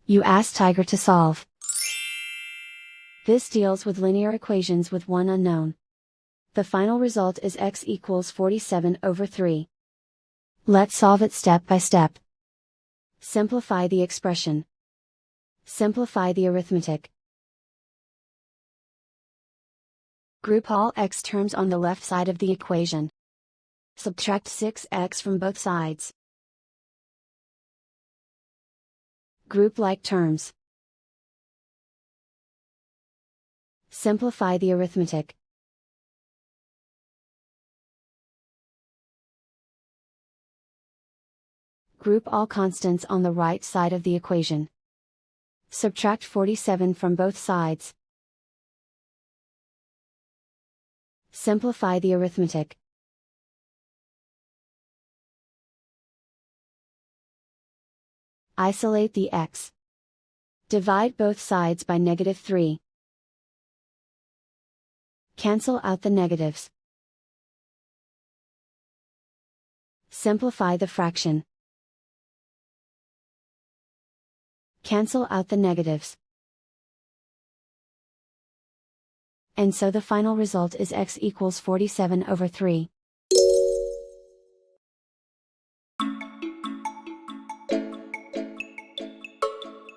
You ask Tiger to solve. This deals with linear equations with one unknown. The final result is x equals 47/3. Let's solve it step by step. Simplify the expression. Simplify the arithmetic. Group all x terms on the left side of the equation. Subtract 6x from both sides. Group like terms. Simplify the arithmetic. Group all constants on the right side of the equation. Subtract 47 from both sides. Simplify the arithmetic. Isolate the x. Divide both sides by -3. Cancel out the negatives. Simplify the fraction. Cancel out the negatives. And so the final result is x equals 47/3.